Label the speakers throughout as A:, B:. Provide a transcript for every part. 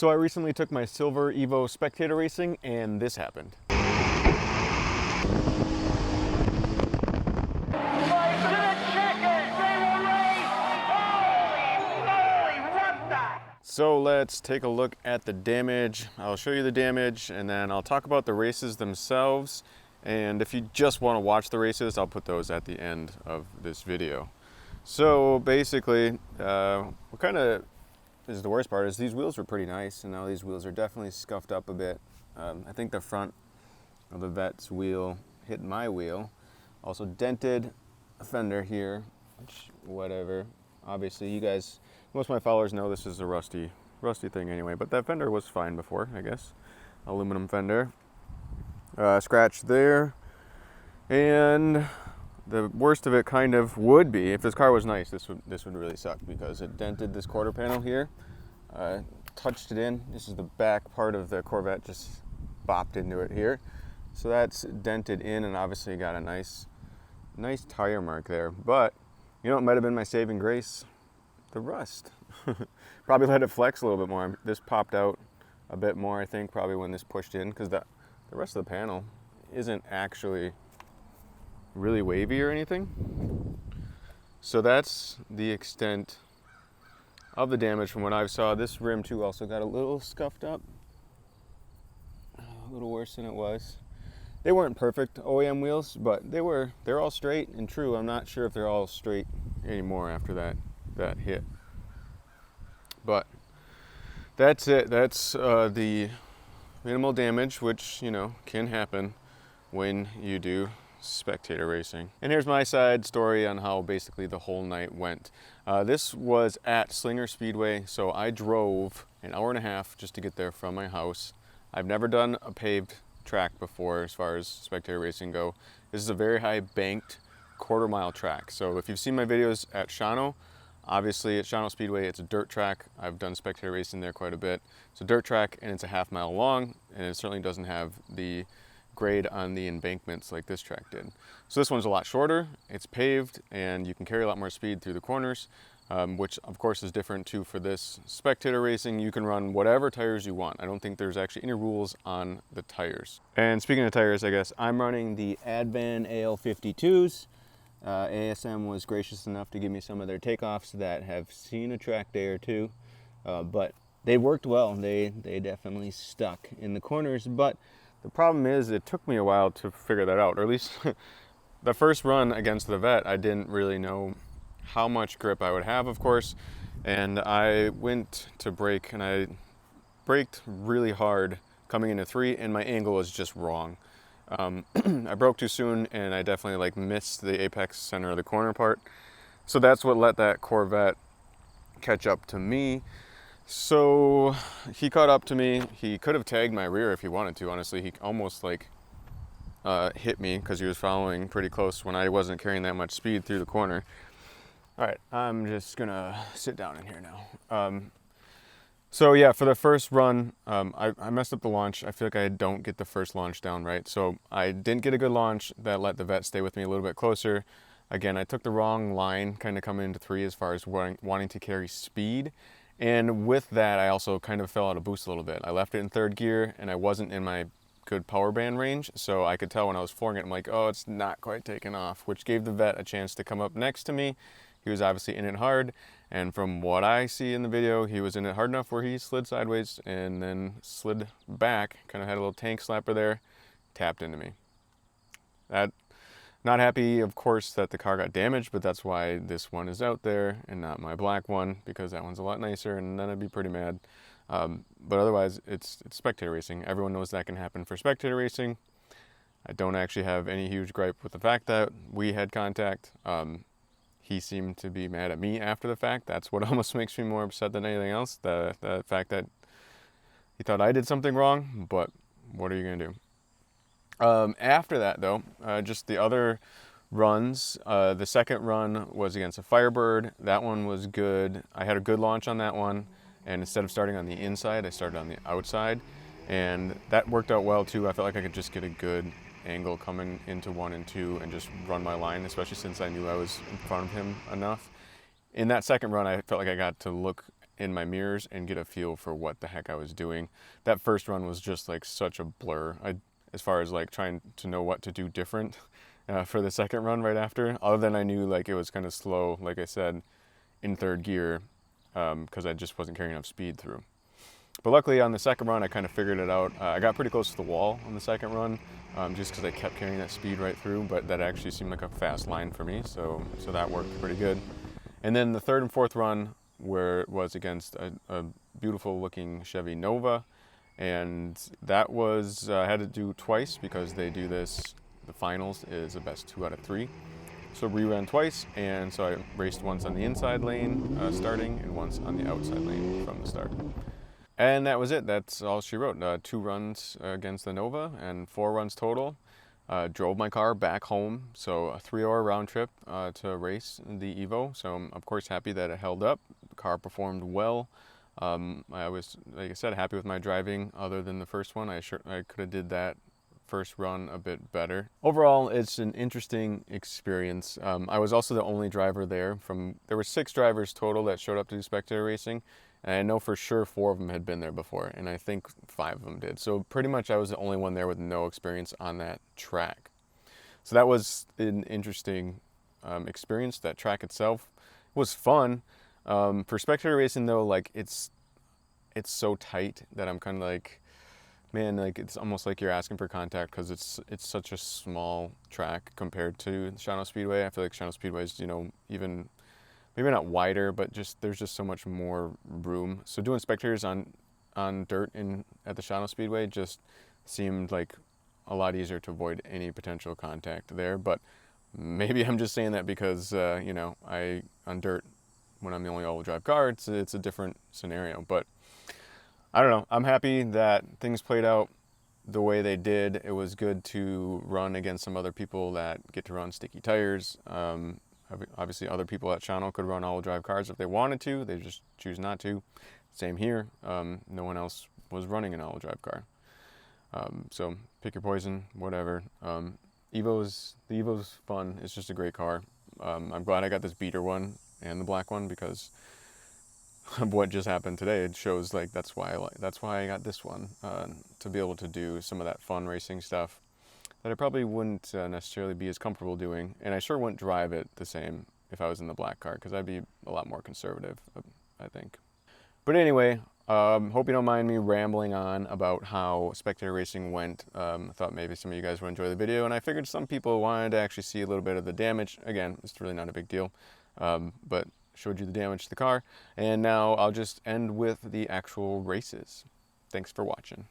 A: So I recently took my silver EVO spectator racing and this happened. So let's take a look at the damage. I'll show you the damage and then I'll talk about the races themselves. And if you just want to watch the races, I'll put those at the end of this video. So basically, what kind of is the worst part is these wheels were pretty nice, and now these wheels are definitely scuffed up a bit. I think the front of the Vet's wheel hit my wheel. Also dented a fender here, which whatever. Obviously, you guys, most of my followers know this is a rusty thing anyway, but that fender was fine before, I guess. Aluminum fender. Scratch there. And the worst of it kind of would be, if this car was nice, this would really suck because it dented this quarter panel here. Touched it in. This is the back part of the Corvette, just bopped into it here. So that's dented in and obviously got a nice tire mark there. But you know, it might have been my saving grace, the rust. Probably let it flex a little bit more. This popped out a bit more, I think, probably when this pushed in, because the rest of the panel isn't actually really wavy or anything. So that's the extent of the damage from what I saw. This rim too also got a little scuffed up, a little worse than it was. They weren't perfect OEM wheels, but they're all straight and true. I'm not sure if they're all straight anymore after that hit. But that's it. That's the minimal damage, which, you know, can happen when you do spectator racing. And here's my side story on how basically the whole night went. This was at Slinger Speedway, so I drove an hour and a half just to get there from my house. I've never done a paved track before as far as spectator racing go. This is a very high banked quarter-mile track. So if you've seen my videos at Shawano, obviously at Shawano Speedway it's a dirt track. I've done spectator racing there quite a bit. It's a dirt track and it's a half-mile long, and it certainly doesn't have the grade on the embankments like this track did. So this one's a lot shorter, it's paved, and you can carry a lot more speed through the corners, which of course is different too for this spectator racing. You can run whatever tires you want. I don't think there's actually any rules on the tires. And speaking of tires, I guess I'm running the Advan AL52s. ASM was gracious enough to give me some of their takeoffs that have seen a track day or two, but they worked well. They definitely stuck in the corners, but the problem is it took me a while to figure that out, or at least the first run against the Vet, I didn't really know how much grip I would have, of course, and I went to brake and I braked really hard coming into 3 and my angle was just wrong. I broke too soon and I definitely missed the apex center of the corner part. So that's what let that Corvette catch up to me. So he caught up to me. He could have tagged my rear if he wanted to, honestly. He almost hit me because he was following pretty close when I wasn't carrying that much speed through the corner. All right, I'm just gonna sit down in here now. So yeah, for the first run, I messed up the launch. I feel like I don't get the first launch down right. So I didn't get a good launch. That let the Vet stay with me a little bit closer. Again, I took the wrong line kind of coming into 3 as far as wanting to carry speed. And with that, I also kind of fell out of boost a little bit. I left it in 3rd gear and I wasn't in my good power band range. So I could tell when I was flooring it, I'm like, oh, it's not quite taking off, which gave the Vet a chance to come up next to me. He was obviously in it hard. And from what I see in the video, he was in it hard enough where he slid sideways and then slid back, kind of had a little tank slapper there, tapped into me. Not happy, of course, that the car got damaged, but that's why this one is out there and not my black one, because that one's a lot nicer and then I'd be pretty mad. But otherwise, it's spectator racing. Everyone knows that can happen for spectator racing. I don't actually have any huge gripe with the fact that we had contact. He seemed to be mad at me after the fact. That's what almost makes me more upset than anything else. The fact that he thought I did something wrong, but what are you gonna do? After that though, just the other runs, the second run was against a Firebird. That one was good. I had a good launch on that one, and instead of starting on the inside, I started on the outside, and that worked out well too. I felt like I could just get a good angle coming into 1 and 2 and just run my line, especially since I knew I was in front of him enough. In that second run, I felt like I got to look in my mirrors and get a feel for what the heck I was doing. That first run was just like such a blur. As far as like trying to know what to do different for the second run right after, other than I knew like it was kind of slow, like I said, in third gear, because I just wasn't carrying enough speed through. But luckily on the second run, I kind of figured it out. I got pretty close to the wall on the second run, just because I kept carrying that speed right through, but that actually seemed like a fast line for me, so that worked pretty good. And then the third and fourth run, where it was against a beautiful looking Chevy Nova, and that was, I had to do twice because they do this, the finals is a best 2 out of 3. So reran twice, and so I raced once on the inside lane starting and once on the outside lane from the start. And that was it. That's all she wrote. 2 runs against the Nova and 4 runs total. Drove my car back home, so a 3-hour round trip to race the EVO. So I'm of course happy that it held up. The car performed well. I was, like I said, happy with my driving. Other than the first one, I could have did that first run a bit better. Overall, it's an interesting experience. I was also the only driver there. There were 6 drivers total that showed up to do spectator racing, and I know for sure 4 of them had been there before, and I think 5 of them did. So pretty much I was the only one there with no experience on that track. So that was an interesting experience. That track itself was fun. For spectator racing though, like it's so tight that I'm kind of like, man, like it's almost like you're asking for contact, because it's such a small track compared to Shawano Speedway. I feel like Shawano Speedway is, you know, even maybe not wider, but just there's just so much more room. So doing spectators on dirt at the Shawano Speedway just seemed like a lot easier to avoid any potential contact there. But maybe I'm just saying that because you know, on dirt, when I'm the only all-wheel drive car, it's a different scenario. But I don't know. I'm happy that things played out the way they did. It was good to run against some other people that get to run sticky tires. Obviously, other people at Shawano could run all-wheel drive cars if they wanted to. They just choose not to. Same here. No one else was running an all-wheel drive car. So pick your poison, whatever. The EVO's fun. It's just a great car. I'm glad I got this beater one and the black one, because of what just happened today. It shows like that's why I got this one, to be able to do some of that fun racing stuff that I probably wouldn't necessarily be as comfortable doing, and I sure wouldn't drive it the same if I was in the black car, because I'd be a lot more conservative, I think. But anyway, hope you don't mind me rambling on about how spectator racing went. I thought maybe some of you guys would enjoy the video, and I figured some people wanted to actually see a little bit of the damage. Again, it's really not a big deal, but showed you the damage to the car. And now I'll just end with the actual races. Thanks for watching.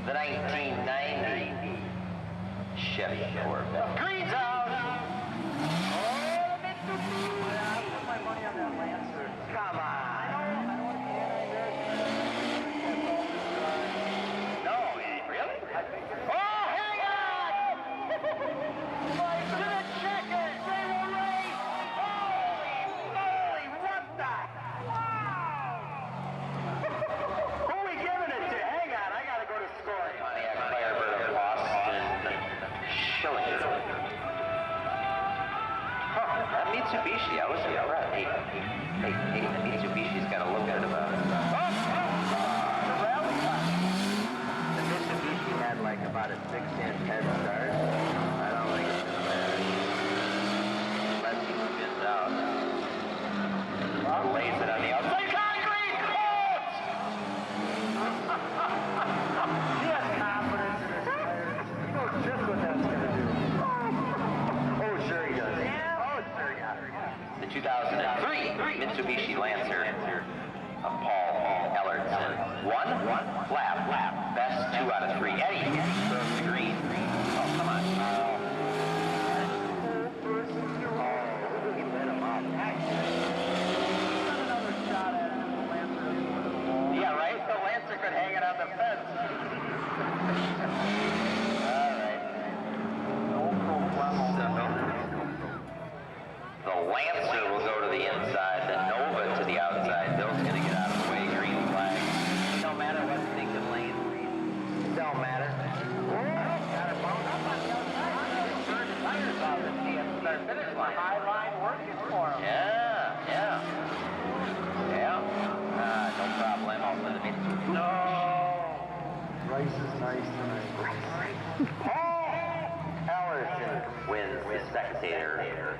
B: The 1990 Chevy Corvette. Green's out! Oh, Mitsubishi! I put my money on that Lancer. Come on! I don't want to be embarrassed. No, really? Oh, hang on! Like to the checkers! They will race! Holy moly, what the? Wow! Who are we giving it to? Hang on, I gotta go to scoring. Pontiac Firebird of Austin Schillinger. Huh, that Mitsubishi, I was impressed. Hey, the Mitsubishi's got a look good about it. The rally car. The Mitsubishi had like about a 6-inch head start. I don't think it's gonna matter. Unless he spins out. Lays it on the outside. Concrete! He has confidence in his tires. He knows just what that's going to do. Oh, sure he does. Oh, sure he does. The 2003 Mitsubishi Lancer of Paul Ellertson. One lap. Best 2 out of 3. Eddie, the green. Oh, come on. He lit him up. Another shot at it. The Lancer. Yeah, right? The Lancer could hang it on the fence. All right. The Lancer will go to the inside, the Nova to the outside. Bill's going to get out of the way. Green flag. It don't matter what stinking lane. It don't matter. Got it wound up on the outside. high line working for him. Yeah, yeah. Yeah. No problem. I'll send a minute. No.
C: Rice is nice tonight.